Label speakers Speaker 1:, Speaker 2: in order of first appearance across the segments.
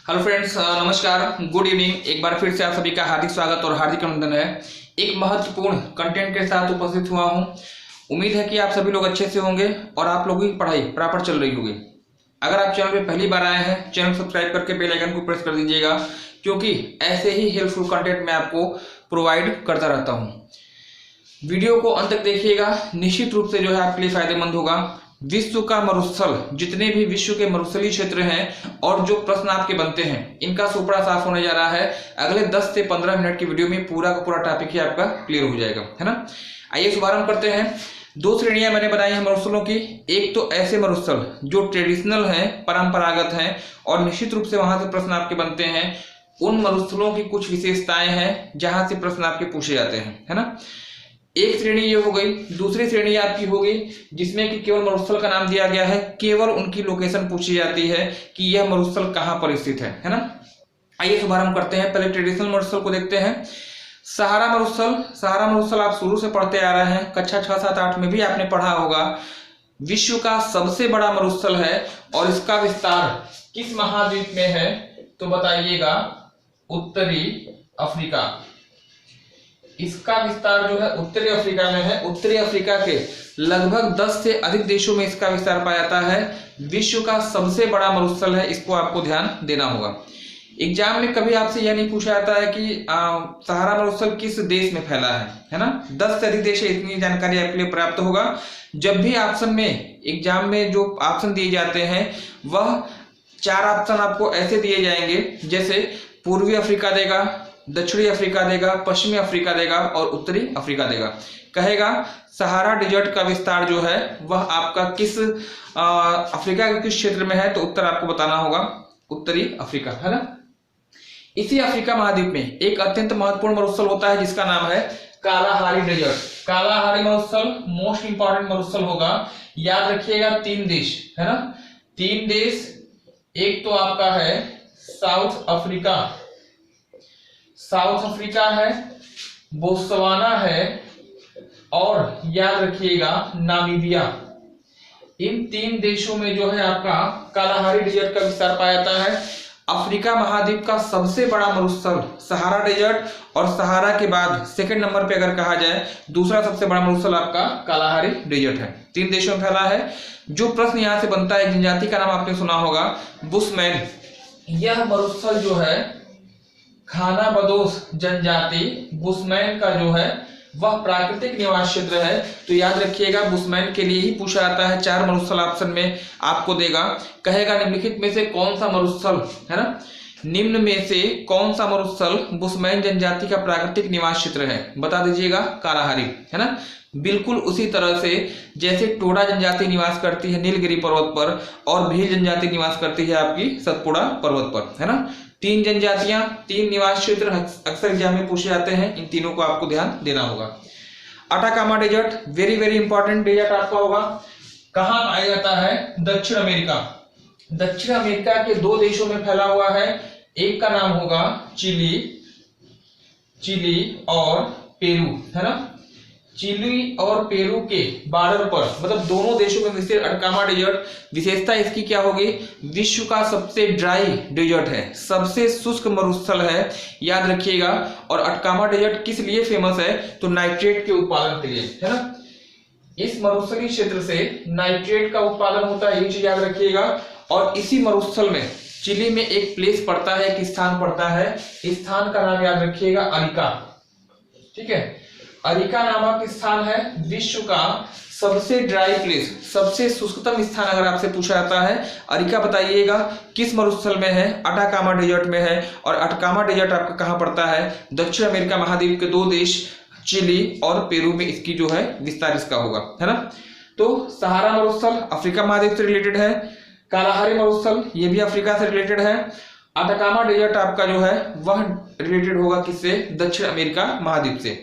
Speaker 1: Hello friends, नमस्कार, good evening. एक बार फिर से आप सभी का हार्दिक स्वागत और हार्दिक अभिनंदन है। एक महत्वपूर्ण कंटेंट के साथ उपस्थित हुआ हूं। उम्मीद है कि आप सभी लोग अच्छे से होंगे और आप लोगों की पढ़ाई प्रॉपर चल रही होगी। अगर आप चैनल पे पहली बार आए हैं, चैनल सब्सक्राइब करके बेल आइकन को प्रेस कर दीजिएगा, क्योंकि ऐसे ही हेल्पफुल कंटेंट मैं आपको प्रोवाइड करता रहता हूँ। वीडियो को अंत तक देखिएगा, निश्चित रूप से जो है आपके लिए फायदेमंद होगा। विश्व का मरुस्थल, जितने भी विश्व के मरुस्थलीय क्षेत्र हैं और जो प्रश्न आपके बनते हैं, इनका सुपड़ा साफ होने जा रहा है। अगले 10 से 15 मिनट की वीडियो में पूरा का पूरा टॉपिक ही आपका क्लियर हो जाएगा, है ना। आइए शुभारंभ करते हैं। दो श्रेणियां मैंने बनाई हैं मरुस्थलों की। एक तो ऐसे मरुस्थल जो ट्रेडिशनल हैं, परंपरागत हैं और निश्चित रूप से वहां से प्रश्न आपके बनते हैं। उन मरुस्थलों की कुछ विशेषताएं हैं जहां से प्रश्न आपके पूछे जाते हैं, है ना। एक श्रेणी ये हो गई। दूसरी श्रेणी आपकी होगी जिसमें कि केवल मरुस्थल का नाम दिया गया है, केवल उनकी लोकेशन पूछी जाती है कि यह मरुस्थल कहां पर स्थित है ना। आइए शुभारंभ करते हैं। पहले ट्रेडिशनल मरुस्थल को देखते हैं। सहारा मरुस्थल। सहारा मरुस्थल आप शुरू से पढ़ते आ रहे हैं, कक्षा 6, 7, 8 में भी आपने पढ़ा होगा। विश्व का सबसे बड़ा मरुस्थल है और इसका विस्तार किस महाद्वीप में है तो बताइएगा, उत्तरी अफ्रीका। इसका विस्तार जो है उत्तरी अफ्रीका में है। उत्तरी अफ्रीका के लगभग 10 से अधिक देशों में इसका विस्तार पाया जाता है। विश्व का सबसे बड़ा मरुस्थल है, इसको आपको ध्यान देना होगा। एग्जाम में कभी आपसे यह नहीं पूछा जाता है कि सहारा मरुस्थल किस देश में फैला है ना। 10 से अधिक देश है, इतनी जानकारी आपके लिए पर्याप्त होगा। जब भी ऑप्शन में, एग्जाम में जो ऑप्शन दिए जाते हैं, वह 4 ऑप्शन आपको ऐसे दिए जाएंगे, जैसे पूर्वी अफ्रीका देगा, दक्षिणी अफ्रीका देगा, पश्चिमी अफ्रीका देगा और उत्तरी अफ्रीका देगा। कहेगा सहारा डिजर्ट का विस्तार जो है वह आपका किस अफ्रीका के किस क्षेत्र में है, तो उत्तर आपको बताना होगा उत्तरी अफ्रीका, है ना। इसी अफ्रीका महाद्वीप में एक अत्यंत महत्वपूर्ण मरुस्थल होता है जिसका नाम है कालाहारी डेजर्ट। कालाहारी मरुस्थल मोस्ट इंपॉर्टेंट मरुस्थल होगा। याद रखिएगा 3 देश, है ना। 3 देश, एक तो आपका है साउथ अफ्रीका, साउथ अफ्रीका है, बोत्सवाना है और याद रखिएगा नामीबिया। इन 3 देशों में जो है आपका कालाहारी डेजर्ट का विस्तार पाया जाता है। अफ्रीका महाद्वीप का सबसे बड़ा मरुस्थल सहारा डेजर्ट और सहारा के बाद सेकंड नंबर पे अगर कहा जाए, दूसरा सबसे बड़ा मरुस्थल आपका कालाहारी डेजर्ट है। 3 देशों में फैला है। जो प्रश्न यहां से बनता है, जनजाति का नाम आपने सुना होगा, बुशमैन। यह मरुस्थल जो है खाना बदोश जनजाति बुशमैन का जो है वह प्राकृतिक निवास क्षेत्र है। तो याद रखिएगा बुशमैन के लिए ही पूछा जाता है। 4 मरुस्थल ऑप्शन में आपको देगा। कहेगा निम्नलिखित में से कौन सा मरुस्थल, है ना, निम्न में से कौन सा मरुस्थल बुशमैन जनजाति का प्राकृतिक निवास क्षेत्र है, बता दीजिएगा कालाहारी, है ना। बिल्कुल उसी तरह से जैसे टोडा जनजाति निवास करती है नीलगिरी पर्वत पर और भील जनजाति निवास करती है आपकी सतपुड़ा पर्वत पर, है ना। 3 जनजातियां, 3 निवास क्षेत्र अक्सर एग्जाम में पूछे जाते हैं। इन तीनों को आपको ध्यान देना होगा। Atacama desert very very important desert आपका होगा। कहां पाया जाता है? दक्षिण अमेरिका। दक्षिण अमेरिका के 2 देशों में फैला हुआ है। एक का नाम होगा चिली और पेरू, है ना। चिली और पेरू के बॉर्डर पर, मतलब दोनों देशों में स्थित अटकामा डेजर्ट। विशेषता इसकी क्या होगी? विश्व का सबसे ड्राई डेजर्ट है, सबसे शुष्क मरुस्थल है, याद रखिएगा। और अटकामा डेजर्ट किस लिए फेमस है? तो नाइट्रेट के उत्पादन के लिए, है ना। इस मरुस्थलीय क्षेत्र से नाइट्रेट का उत्पादन होता है, ये चीज याद रखिएगा। और इसी मरुस्थल में चिली में एक प्लेस पड़ता है, एक स्थान पड़ता है। स्थान का नाम याद रखिएगा अरिका, ठीक है। अरिका नामक स्थान है विश्व का सबसे ड्राई प्लेस, सबसे शुष्कतम स्थान अगर आपसे पूछा जाता है। अरिका बताइएगा किस मरुस्थल में है? अटाकामा डेजर्ट में है। और अटाकामा डेजर्ट आपका कहां पड़ता है? दक्षिण अमेरिका महाद्वीप के 2 देश चिली और पेरू में इसकी जो है विस्तार इसका होगा, है ना। तो सहारा मरुस्थल अफ्रीका महाद्वीप से रिलेटेड है। कालाहारी मरुस्थल ये भी अफ्रीका से रिलेटेड है। अटाकामा डेजर्ट आपका जो है वह रिलेटेड होगा किससे? दक्षिण अमेरिका महाद्वीप से।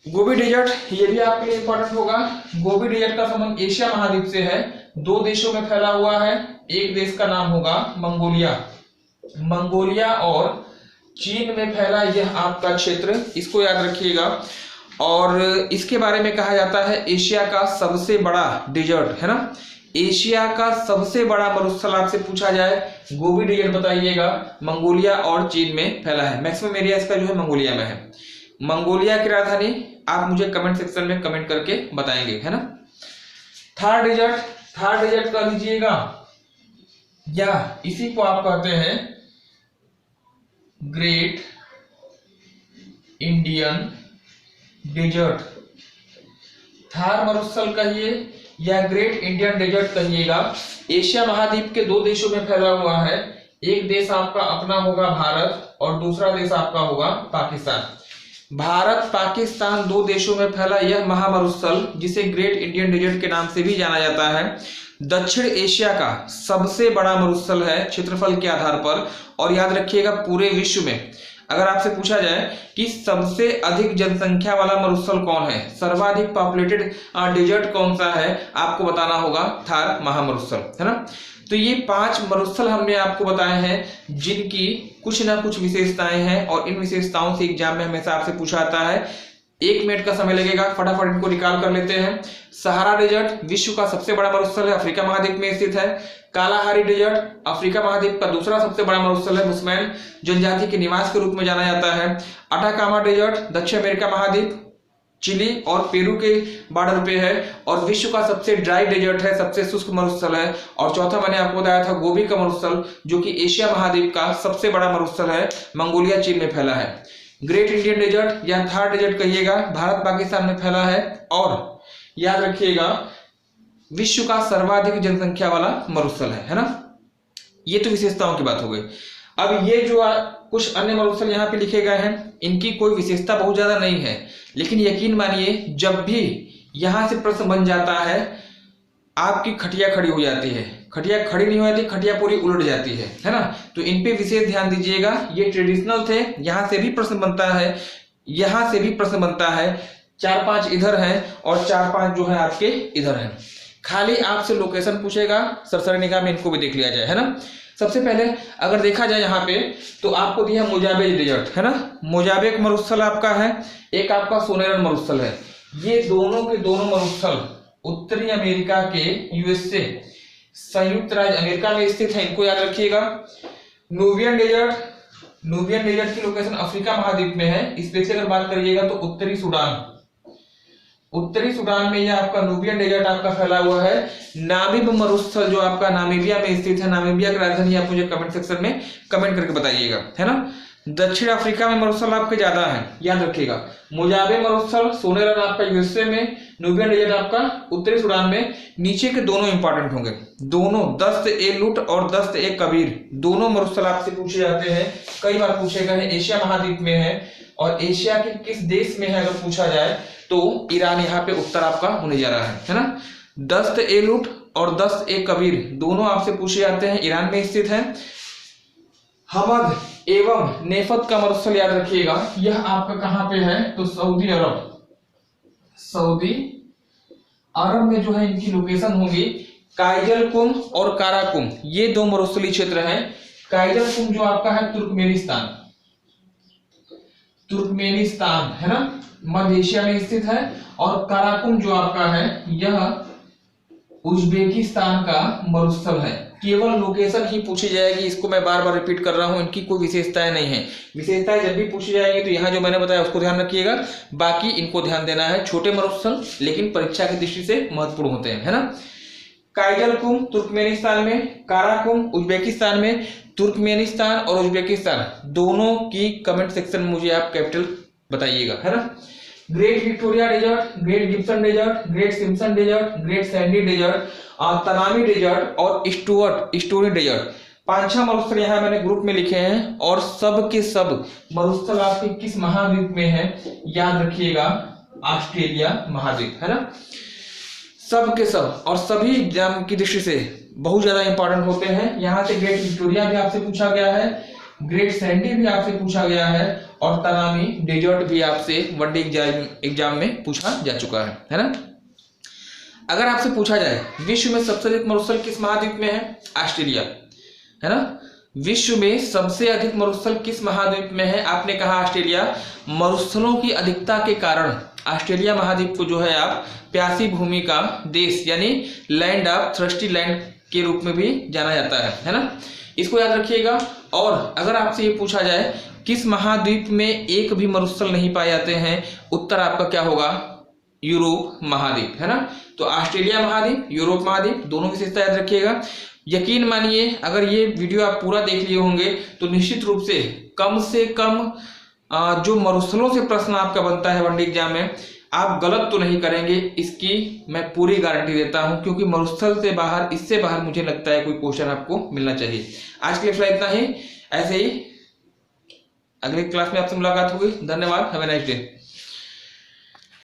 Speaker 1: गोबी डेजर्ट ये भी आपके लिए इंपॉर्टेंट होगा। गोबी डेजर्ट का संबंध एशिया महाद्वीप से है। 2 देशों में फैला हुआ है। एक देश का नाम होगा मंगोलिया। मंगोलिया और चीन में फैला यह आपका क्षेत्र, इसको याद रखिएगा। और इसके बारे में कहा जाता है एशिया का सबसे बड़ा डेजर्ट, है ना। एशिया का सबसे बड़ा मरुस्थल आपसे पूछा जाए, गोबी डेजर्ट बताइएगा, मंगोलिया और चीन में फैला है। मैक्सिमम एरिया इसका जो है मंगोलिया में है। मंगोलिया की राजधानी आप मुझे कमेंट सेक्शन में कमेंट करके बताएंगे, है ना। थार डेजर्ट कह लीजिएगा, या इसी को आप कहते हैं ग्रेट इंडियन डेजर्ट। थार मरुस्थल कहिए या ग्रेट इंडियन डेजर्ट कहिएगा, एशिया महाद्वीप के 2 देशों में फैला हुआ है। एक देश आपका अपना होगा भारत और दूसरा देश आपका होगा पाकिस्तान। भारत पाकिस्तान 2 देशों में फैला यह महामरुस्थल, जिसे ग्रेट इंडियन डेजर्ट के नाम से भी जाना जाता है, दक्षिण एशिया का सबसे बड़ा मरुस्थल है क्षेत्रफल के आधार पर। और याद रखिएगा पूरे विश्व में अगर आपसे पूछा जाए कि सबसे अधिक जनसंख्या वाला मरुस्थल कौन है, सर्वाधिक पॉपुलेटेड डेजर्ट कौन सा है, आपको बताना होगा थार महामरुस्थल, है ना। तो ये 5 मरुस्थल हमने आपको बताए हैं जिनकी कुछ ना कुछ विशेषताएं हैं, और इन विशेषताओं से एग्जाम में हमेशा आपसे पूछा जाता है। 1 मिनट का समय लगेगा, फटाफट इनको निकाल कर लेते हैं। सहारा डेजर्ट विश्व का सबसे बड़ा मरुस्थल है, अफ्रीका महाद्वीप में स्थित है। कालाहारी डेजर्ट अफ्रीका महाद्वीप का दूसरा सबसे बड़ा मरुस्थल है, बुशमैन जनजाति के निवास के रूप में जाना जाता है। अटाकामा डेजर्ट दक्षिण अमेरिका महाद्वीप, चिली और पेरू के बॉर्डर पे है, और विश्व का सबसे ड्राई डेजर्ट है, सबसे शुष्क मरुस्थल है। और चौथा मैंने आपको बताया था गोबी का मरुस्थल, जो कि एशिया महाद्वीप का सबसे बड़ा मरुस्थल है, मंगोलिया चीन में फैला है। ग्रेट इंडियन डेजर्ट या थार डेजर्ट कहिएगा, भारत पाकिस्तान में फैला है, और याद रखिएगा विश्व का सर्वाधिक जनसंख्या वाला मरुस्थल है ना। ये तो विशेषताओं की बात हो गई। अब ये जो कुछ अन्य मरुस्थल यहाँ पे लिखे गए हैं, इनकी कोई विशेषता बहुत ज्यादा नहीं है, लेकिन यकीन मानिए जब भी यहां से प्रश्न बन जाता है आपकी खटिया खड़ी हो जाती है। खटिया खड़ी नहीं हो जाती, खटिया पूरी उलट जाती है ना। तो इन पे विशेष ध्यान दीजिएगा। ये ट्रेडिशनल थे, यहाँ से भी प्रश्न बनता है, यहाँ से भी प्रश्न बनता है। 4-5 इधर हैं और 4-5 जो है आपके इधर हैं। खाली आपसे लोकेशन पूछेगा, सरसरी निगाह में इनको भी देख लिया जाए, है ना। सबसे पहले अगर देखा जाए यहाँ पे तो आपको दिया मोजाबे डेजर्ट, है ना। मोजाबे एक मरुस्थल आपका है, एक आपका सोनेरन मरुस्थल है। ये दोनों के दोनों मरुस्थल उत्तरी अमेरिका के यूएसए संयुक्त राज्य अमेरिका में स्थित है, इनको याद रखिएगा। नूबियन डेजर्ट की लोकेशन अफ्रीका महाद्वीप में है। स्पेशली अगर बात करिएगा तो उत्तरी सूडान में यह आपका नूबियन डेजर्ट आपका फैला हुआ है। नामीब मरुस्थल जो आपका नामीबिया में स्थित है, नामीबिया की राजधानी आप मुझे कमेंट सेक्शन में कमेंट करके बताइएगा, है ना। दक्षिण अफ्रीका में मरुस्थल आपके ज्यादा है, याद रखिएगा। मोजाबे मरुस्थल सोनेरन आपका यूएसए में, नूबियन डेजर्ट आपका उत्तरी सूडान में। नीचे के दोनों इंपॉर्टेंट होंगे, दोनों दस्त-ए-लुट और दस्त-ए-कबीर दोनों मरुस्थल आपसे पूछे जाते हैं, कई बार पूछे गए हैं। एशिया महाद्वीप में है, और एशिया के किस देश में है अगर पूछा जाए तो ईरान यहाँ पे उत्तर आपका होने जा रहा है ना। दस्त-ए-लुट और दस्त-ए-कबीर दोनों आपसे पूछे जाते हैं, ईरान में स्थित है। हमद एवं नेफत का मरुस्थल याद रखिएगा, यह आपका कहां पे है तो सऊदी अरब में जो है इनकी लोकेशन होगी। काइजलकुम और काराकुम ये 2 मरुस्थलीय क्षेत्र हैं। काइजलकुम जो आपका है तुर्कमेनिस्तान है ना, मध्य एशिया में स्थित है। और काराकुम जो आपका है यह उज्बेकिस्तान का मरुस्थल है। केवल लोकेशन ही पूछी जाएगी, इसको मैं बार बार रिपीट कर रहा हूं, इनकी कोई विशेषताएं नहीं है। विशेषताएं जब भी पूछी जाएंगी तो यहाँ जो मैंने बताया उसको ध्यान रखिएगा, बाकी इनको ध्यान देना है। छोटे मरुस्थल लेकिन परीक्षा की दृष्टि से महत्वपूर्ण होते हैं, है ना। काइजलकुम तुर्कमेनिस्तान में, काराकुम उज्बेकिस्तान में। तुर्कमेनिस्तान और उज्बेकिस्तान दोनों की कमेंट सेक्शन में मुझे आप कैपिटल बताइएगा, है ना। Great Victoria Desert, Great Gibson Desert, Great Simpson Desert, Great Sandy Desert, Tanami Desert और स्टोनी डेजर्ट। 5-6 मरुस्थल यहाँ मैंने ग्रुप में लिखे हैं, और सब के सब मरुस्थल आपके किस महाद्वीप में है याद रखिएगा, ऑस्ट्रेलिया महाद्वीप, है ना। सब के सब, और सभी एग्जाम की दृष्टि से बहुत ज्यादा इंपॉर्टेंट होते हैं। यहाँ से ग्रेट विक्टोरिया भी आपसे पूछा गया है, ग्रेट सैंडी भी आपसे पूछा गया है, और तनामी डेजर्ट भी आपसे वनडे एग्जाम में पूछा जा चुका है ना। अगर आपसे पूछा जाए विश्व में सबसे अधिक मरुस्थल किस महाद्वीप में है, ऑस्ट्रेलिया, है ना। विश्व में सबसे अधिक मरुस्थल किस महाद्वीप में है, आपने कहा ऑस्ट्रेलिया। मरुस्थलों की अधिकता के कारण ऑस्ट्रेलिया महाद्वीप को जो है आप प्यासी भूमि का देश यानी लैंड ऑफ थ्रस्टी लैंड के रूप में भी जाना जाता है ना, इसको याद रखिएगा। और अगर आपसे ये पूछा जाए किस महाद्वीप में एक भी मरुस्थल नहीं पाए जाते हैं, उत्तर आपका क्या होगा, यूरोप महाद्वीप, है ना। तो ऑस्ट्रेलिया महाद्वीप, यूरोप महाद्वीप, दोनों की विशेषता याद रखिएगा। यकीन मानिए अगर ये वीडियो आप पूरा देख लिए होंगे तो निश्चित रूप से कम जो मरुस्थलों से प्रश्न आपका बनता है वनडे एग्जाम में, आप गलत तो नहीं करेंगे, इसकी मैं पूरी गारंटी देता हूं, क्योंकि मरुस्थल से बाहर, इससे बाहर मुझे लगता है कोई क्वेश्चन आपको मिलना चाहिए। आज के लिए फिलहाल इतना ही, ऐसे ही अगली क्लास में आपसे मुलाकात होगी। धन्यवाद, हैव अ नाइस डे।